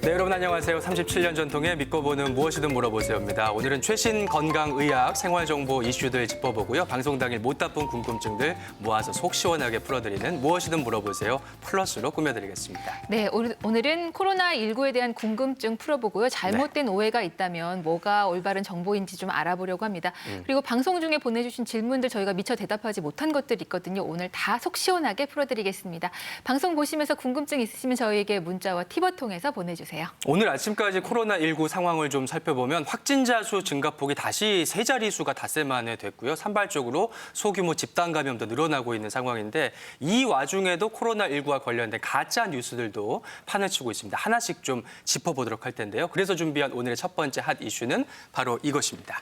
네, 여러분 안녕하세요. 37년 전통의 믿고 보는 무엇이든 물어보세요입니다. 오늘은 최신 건강의학, 생활정보 이슈들 짚어보고요. 방송 당일 못다푼 궁금증들 모아서 속 시원하게 풀어드리는 무엇이든 물어보세요 플러스로 꾸며드리겠습니다. 네, 오늘은 코로나19에 대한 궁금증 풀어보고요. 잘못된 오해가 있다면 뭐가 올바른 정보인지 좀 알아보려고 합니다. 그리고 방송 중에 보내주신 질문들 저희가 미처 대답하지 못한 것들 있거든요. 오늘 다 속 시원하게 풀어드리겠습니다. 방송 보시면서 궁금증 있으시면 저희에게 문자와 팁을 통해서 보내주세요. 오늘 아침까지 코로나19 상황을 좀 살펴보면 확진자 수 증가폭이 다시 세 자릿수가 닷새 만에 됐고요. 산발적으로 소규모 집단 감염도 늘어나고 있는 상황인데 이 와중에도 코로나19와 관련된 가짜 뉴스들도 판을 치고 있습니다. 하나씩 좀 짚어보도록 할 텐데요. 그래서 준비한 오늘의 첫 번째 핫 이슈는 바로 이것입니다.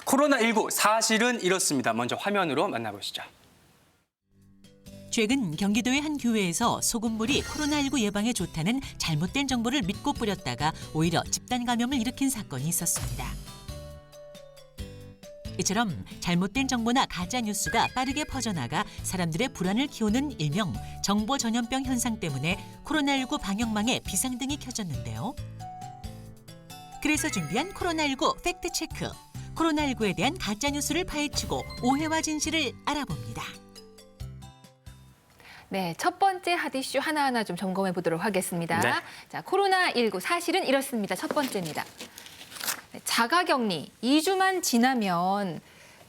코로나19 사실은 이렇습니다. 먼저 화면으로 만나보시죠. 최근 경기도의 한 교회에서 소금물이 코로나19 예방에 좋다는 잘못된 정보를 믿고 뿌렸다가 오히려 집단 감염을 일으킨 사건이 있었습니다. 이처럼 잘못된 정보나 가짜 뉴스가 빠르게 퍼져나가 사람들의 불안을 키우는 일명 정보 전염병 현상 때문에 코로나19 방역망에 비상등이 켜졌는데요. 그래서 준비한 코로나19 팩트체크. 코로나19에 대한 가짜 뉴스를 파헤치고 오해와 진실을 알아봅니다. 네, 첫 번째 핫 이슈 하나하나 좀 점검해 보도록 하겠습니다. 네. 자, 코로나19 사실은 이렇습니다. 첫 번째입니다. 네, 자가격리 2주만 지나면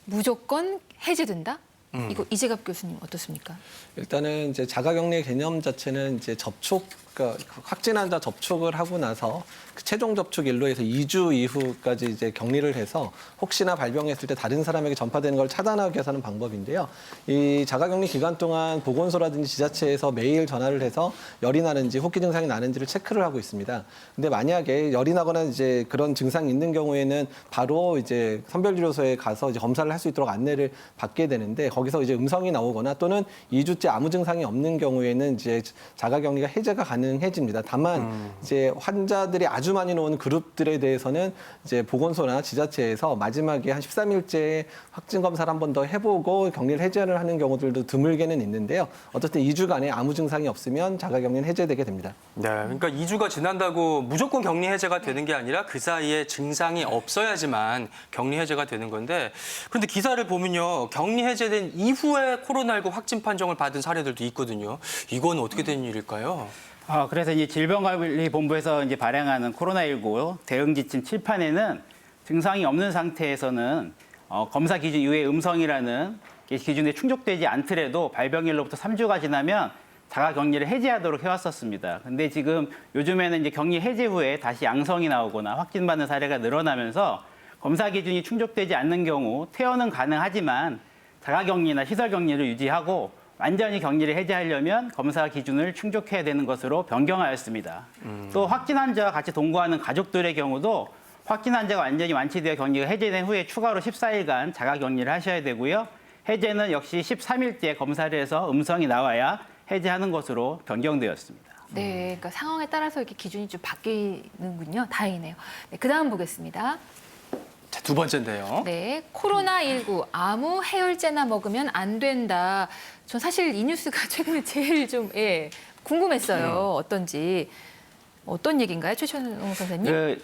무조건 해제된다? 이거 이재갑 교수님 어떻습니까? 일단은 이제 자가격리 개념 자체는 이제 그러니까 확진 환자 접촉을 하고 나서 그 최종 접촉일로 해서 2주 이후까지 이제 격리를 해서 혹시나 발병했을 때 다른 사람에게 전파되는 걸 차단하기 위해서 하는 방법인데요. 이 자가격리 기간 동안 보건소라든지 지자체에서 매일 전화를 해서 열이 나는지 호흡기 증상이 나는지를 체크를 하고 있습니다. 근데 만약에 열이 나거나 이제 그런 증상이 있는 경우에는 바로 이제 선별진료소에 가서 이제 검사를 할 수 있도록 안내를 받게 되는데 거기서 이제 음성이 나오거나 또는 2주째 아무 증상이 없는 경우에는 이제 자가격리가 해제가 가능해집니다. 다만 이제 환자들이 아주 많이 나오는 그룹들에 대해서는 이제 보건소나 지자체에서 마지막에 한 13일째 확진 검사를 한 번 더 해보고 격리를 해제를 하는 경우들도 드물게는 있는데요. 어쨌든 2주간에 아무 증상이 없으면 자가격리는 해제되게 됩니다. 네, 그러니까 2주가 지난다고 무조건 격리 해제가 되는 게 아니라 그 사이에 증상이 없어야지만 격리 해제가 되는 건데 그런데 기사를 보면요. 격리 해제된 이후에 코로나19 확진 판정을 받은 사례들도 있거든요. 이건 어떻게 된 일일까요? 그래서 이제 질병관리본부에서 이제 발행하는 코로나19 대응 지침 7판에는 증상이 없는 상태에서는 검사 기준 이후에 음성이라는 기준에 충족되지 않더라도 발병일로부터 3주가 지나면 자가격리를 해제하도록 해왔었습니다. 근데 지금 요즘에는 이제 격리 해제 후에 다시 양성이 나오거나 확진받는 사례가 늘어나면서 검사 기준이 충족되지 않는 경우 퇴원은 가능하지만 자가격리나 시설격리를 유지하고 완전히 격리를 해제하려면 검사 기준을 충족해야 되는 것으로 변경하였습니다. 또 확진 환자와 같이 동거하는 가족들의 경우도 확진 환자가 완전히 완치되어 격리가 해제된 후에 추가로 14일간 자가격리를 하셔야 되고요. 해제는 역시 13일째 검사를 해서 음성이 나와야 해제하는 것으로 변경되었습니다. 네, 그러니까 상황에 따라서 이렇게 기준이 좀 바뀌는군요. 다행이네요. 네, 그다음 보겠습니다. 자, 두 번째인데요. 네, 코로나19 아무 해열제나 먹으면 안 된다. 전 사실 이 뉴스가 최근에 제일 좀 궁금했어요. 어떤지. 어떤 얘기인가요, 최천웅 선생님?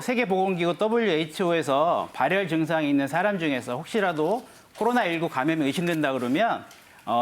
세계보건기구 WHO에서 발열 증상이 있는 사람 중에서 혹시라도 코로나19 감염이 의심된다 그러면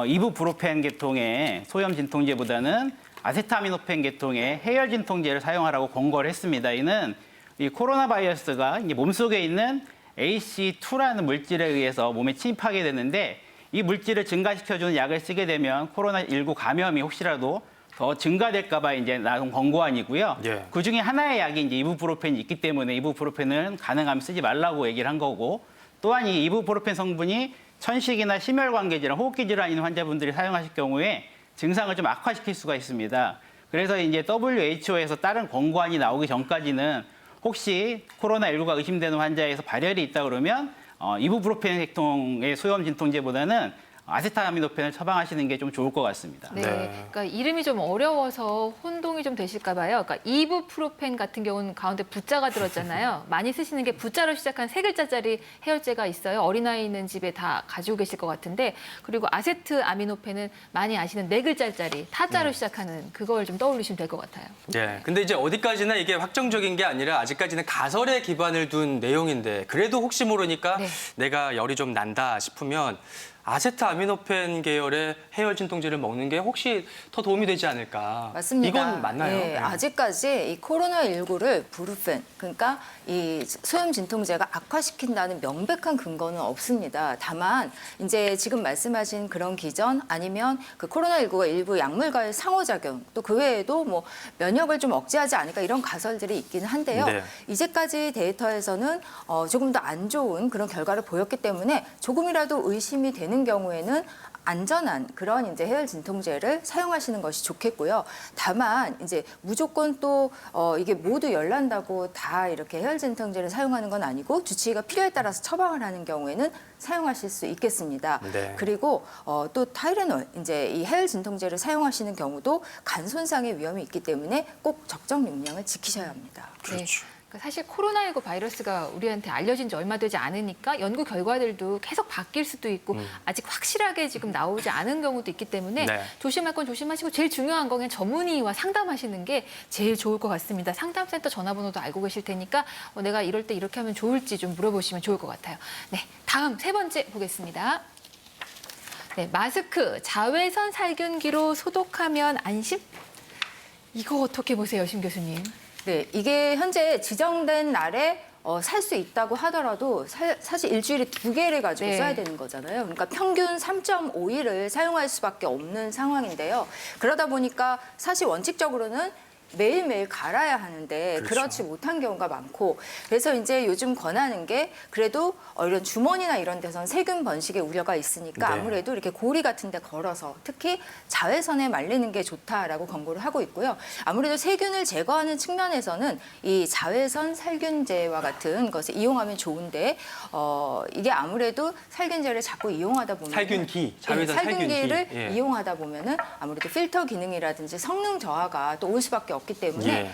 이부프로펜 계통의 소염 진통제보다는 아세타미노펜 계통의 해열 진통제를 사용하라고 권고를 했습니다. 이는 이 코로나 바이러스가 이제 몸속에 있는 AC2라는 물질에 의해서 몸에 침입하게 되는데 이 물질을 증가시켜주는 약을 쓰게 되면 코로나19 감염이 혹시라도 더 증가될까 봐 이제 나온 권고안이고요. 예. 그 중에 하나의 약이 이제 이부프로펜이 있기 때문에 이부프로펜은 가능하면 쓰지 말라고 얘기를 한 거고 또한 이 이부프로펜 성분이 천식이나 심혈관계질환, 호흡기 질환 있는 환자분들이 사용하실 경우에 증상을 좀 악화시킬 수가 있습니다. 그래서 이제 WHO에서 다른 권고안이 나오기 전까지는 혹시 코로나19가 의심되는 환자에서 발열이 있다 그러면 이부프로펜 계통의 소염 진통제보다는 아세타미노펜을 처방하시는 게 좀 좋을 것 같습니다. 네. 네. 그러니까 이름이 좀 어려워서 혼동이 좀 되실까 봐요. 그러니까 이부프로펜 같은 경우는 가운데 부자가 들었잖아요. 많이 쓰시는 게 부자로 시작한 세 글자짜리 해열제가 있어요. 어린아이 있는 집에 다 가지고 계실 것 같은데 그리고 아세트아미노펜은 많이 아시는 네 글자짜리 타자로 시작하는 그걸 좀 떠올리시면 될 것 같아요. 예. 근데 이제 어디까지나 이게 확정적인 게 아니라 아직까지는 가설에 기반을 둔 내용인데 그래도 혹시 모르니까 네. 내가 열이 좀 난다 싶으면 아세트아미노펜 계열의 해열 진통제를 먹는 게 혹시 더 도움이 되지 않을까? 맞습니다. 이건 맞나요? 예, 네. 아직까지 이 코로나19를 부르펜, 그러니까 이 소염 진통제가 악화시킨다는 명백한 근거는 없습니다. 다만 이제 지금 말씀하신 그런 기전 아니면 그 코로나19가 일부 약물과의 상호작용 또 그 외에도 뭐 면역을 좀 억제하지 않을까 이런 가설들이 있기는 한데요. 네. 이제까지 데이터에서는 조금 더 안 좋은 그런 결과를 보였기 때문에 조금이라도 의심이 되는 경우에는 안전한 그런 이제 해열 진통제를 사용하시는 것이 좋겠고요. 다만 이제 무조건 또 이게 모두 열난다고 다 이렇게 해열 진통제를 사용하는 건 아니고 주치의가 필요에 따라서 처방을 하는 경우에는 사용하실 수 있겠습니다. 네. 그리고 또 타이레놀 이제 이 해열 진통제를 사용하시는 경우도 간 손상의 위험이 있기 때문에 꼭 적정 용량을 지키셔야 합니다. 그렇죠. 그러니까 사실 코로나19 바이러스가 우리한테 알려진 지 얼마 되지 않으니까 연구 결과들도 계속 바뀔 수도 있고 아직 확실하게 지금 나오지 않은 경우도 있기 때문에 네. 조심할 건 조심하시고 제일 중요한 건 그냥 전문의와 상담하시는 게 제일 좋을 것 같습니다. 상담센터 전화번호도 알고 계실 테니까 내가 이럴 때 이렇게 하면 좋을지 좀 물어보시면 좋을 것 같아요. 네, 다음 세 번째 보겠습니다. 네, 마스크 자외선 살균기로 소독하면 안심? 이거 어떻게 보세요, 심 교수님? 네, 이게 현재 지정된 날에 살 수 있다고 하더라도 사실 일주일에 2개를 가지고 네. 써야 되는 거잖아요. 그러니까 평균 3.5일을 사용할 수밖에 없는 상황인데요. 그러다 보니까 사실 원칙적으로는 매일매일 갈아야 하는데 그렇죠. 그렇지 못한 경우가 많고 그래서 이제 요즘 권하는 게 그래도 이런 주머니나 이런 데선 세균 번식의 우려가 있으니까 네. 아무래도 이렇게 고리 같은 데 걸어서 특히 자외선에 말리는 게 좋다라고 권고를 하고 있고요. 아무래도 세균을 제거하는 측면에서는 이 자외선 살균제와 같은 것을 이용하면 좋은데 이게 아무래도 살균제를 자꾸 이용하다 보면 살균기, 자외선 살균기를 살균기. 예. 이용하다 보면은 아무래도 필터 기능이라든지 성능 저하가 또 올 수밖에 없기 때문에 예.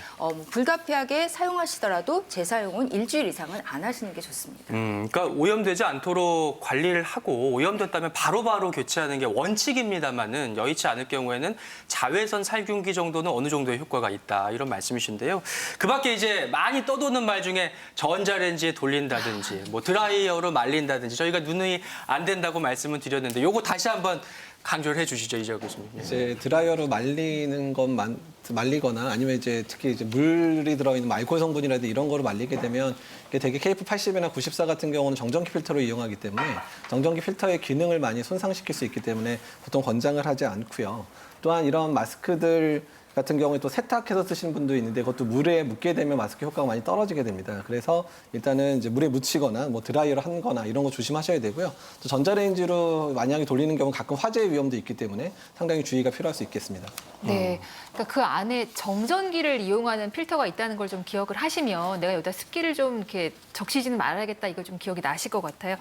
불가피하게 사용하시더라도 재사용은 일주일 이상은 안 하시는 게 좋습니다. 그러니까 오염되지 않도록 관리를 하고 오염됐다면 바로바로 교체하는 게 원칙입니다만은 여의치 않을 경우에는 자외선 살균기 정도는 어느 정도의 효과가 있다 이런 말씀이신데요. 그밖에 이제 많이 떠도는 말 중에 전자레인지에 돌린다든지 뭐 드라이어로 말린다든지 저희가 누누이 안 된다고 말씀을 드렸는데 요거 다시 한번 강조를 해주시죠, 이재혁 교수님. 예. 이제 드라이어로 말리는 것만 말리거나 아니면 이제 특히 이제 물이 들어있는 뭐 알코올 성분이라든지 이런 거로 말리게 되면 이게 되게 KF80이나 94 같은 경우는 정전기 필터로 이용하기 때문에 정전기 필터의 기능을 많이 손상시킬 수 있기 때문에 보통 권장을 하지 않고요. 또한 이런 마스크들 같은 경우에 또 세탁해서 쓰시는 분도 있는데 그것도 물에 묻게 되면 마스크 효과가 많이 떨어지게 됩니다. 그래서 일단은 이제 물에 묻히거나 뭐 드라이어로 한거나 이런 거 조심하셔야 되고요. 또 전자레인지로 만약에 돌리는 경우 가끔 화재의 위험도 있기 때문에 상당히 주의가 필요할 수 있겠습니다. 네, 그러니까 그 안에 정전기를 이용하는 필터가 있다는 걸 좀 기억을 하시면 내가 여기다 습기를 좀 이렇게 적시지는 말아야겠다 이걸 좀 기억이 나실 것 같아요.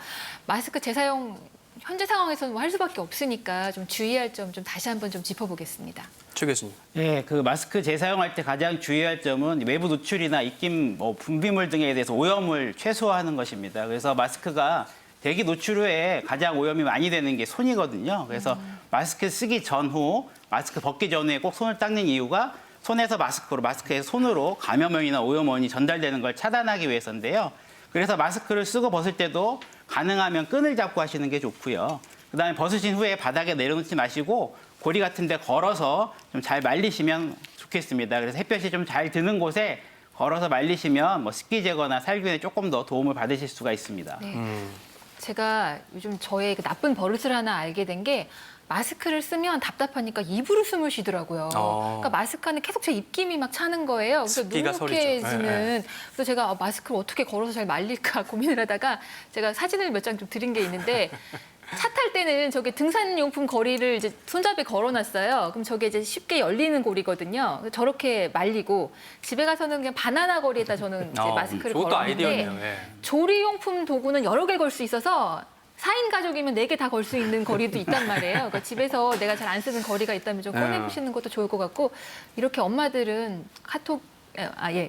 마스크 재사용 현재 상황에서는 뭐 할 수밖에 없으니까 좀 주의할 점 좀 다시 한번 좀 짚어보겠습니다. 최 교수님. 네, 그 마스크 재사용할 때 가장 주의할 점은 외부 노출이나 입김, 분비물 등에 대해서 오염을 최소화하는 것입니다. 그래서 마스크가 대기 노출 후에 가장 오염이 많이 되는 게 손이거든요. 그래서 마스크 쓰기 전후, 마스크 벗기 전에 꼭 손을 닦는 이유가 손에서 마스크로, 마스크에서 손으로 감염원이나 오염원이 전달되는 걸 차단하기 위해서인데요. 그래서 마스크를 쓰고 벗을 때도 가능하면 끈을 잡고 하시는 게 좋고요. 그다음에 벗으신 후에 바닥에 내려놓지 마시고 고리 같은 데 걸어서 좀 잘 말리시면 좋겠습니다. 그래서 햇볕이 좀 잘 드는 곳에 걸어서 말리시면 뭐 습기 제거나 살균에 조금 더 도움을 받으실 수가 있습니다. 네. 제가 요즘 저의 그 나쁜 버릇을 하나 알게 된 게 마스크를 쓰면 답답하니까 입으로 숨을 쉬더라고요. 그러니까 마스크 안에 계속 제 입김이 막 차는 거예요. 그래서 습기가 눅눅해지는. 그래서 제가 마스크를 어떻게 걸어서 잘 말릴까 고민을 하다가 제가 사진을 몇 장 좀 드린 게 있는데 차 탈 때는 저게 등산용품 거리를 이제 손잡이에 걸어놨어요. 그럼 저게 이제 쉽게 열리는 고리거든요. 저렇게 말리고 집에 가서는 그냥 바나나 거리에다 저는 이제 마스크를 그것도 걸었는데 아이디어네요. 예. 조리용품 도구는 여러 개 걸 수 있어서 4인 가족이면 4개 다 걸 수 있는 거리도 있단 말이에요. 그러니까 집에서 내가 잘 안 쓰는 거리가 있다면 좀 꺼내보시는 것도 좋을 것 같고 이렇게 엄마들은 카톡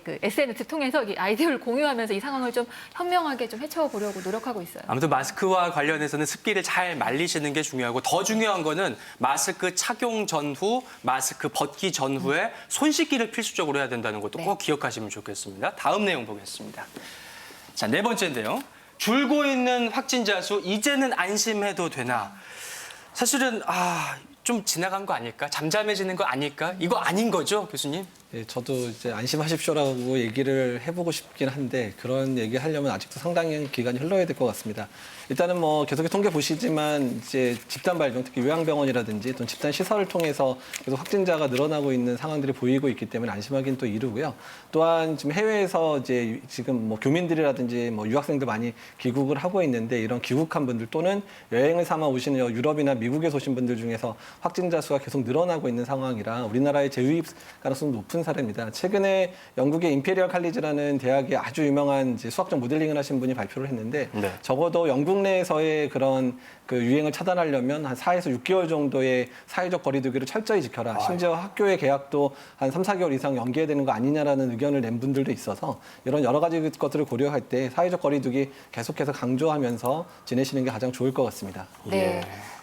그 SNS 통해서 이 아이디어를 공유하면서 이 상황을 좀 현명하게 좀 헤쳐보려고 노력하고 있어요. 아무튼 마스크와 관련해서는 습기를 잘 말리시는 게 중요하고 더 중요한 거는 마스크 착용 전후, 마스크 벗기 전후에 손 씻기를 필수적으로 해야 된다는 것도 꼭 기억하시면 좋겠습니다. 다음 내용 보겠습니다. 자, 네 번째인데요. 줄고 있는 확진자 수 이제는 안심해도 되나? 사실은 좀 지나간 거 아닐까? 잠잠해지는 거 아닐까? 이거 아닌 거죠, 교수님? 예, 저도 이제 안심하십시오라고 얘기를 해보고 싶긴 한데 그런 얘기 하려면 아직도 상당히 기간이 흘러야 될 것 같습니다. 일단은 뭐 계속해서 통계 보시지만 이제 집단 발병, 특히 요양병원이라든지 또 집단 시설을 통해서 계속 확진자가 늘어나고 있는 상황들이 보이고 있기 때문에 안심하기는 또 이르고요. 또한 지금 해외에서 이제 지금 뭐 교민들이라든지 뭐 유학생들 많이 귀국을 하고 있는데 이런 귀국한 분들 또는 여행을 삼아 오시는 유럽이나 미국에서 오신 분들 중에서 확진자 수가 계속 늘어나고 있는 상황이라 우리나라의 재유입 가능성이 높은 사례입니다. 최근에 영국의 임페리얼 칼리지라는 대학의 아주 유명한 이제 수학적 모델링을 하신 분이 발표를 했는데 네. 적어도 영국 내에서의 그런 그 유행을 차단하려면 한 4에서 6개월 정도의 사회적 거리두기를 철저히 지켜라. 심지어 학교의 개학도 한 3, 4개월 이상 연기해야 되는 거 아니냐라는 의견을 낸 분들도 있어서 이런 여러 가지 것들을 고려할 때 사회적 거리두기 계속해서 강조하면서 지내시는 게 가장 좋을 것 같습니다. 네. 예.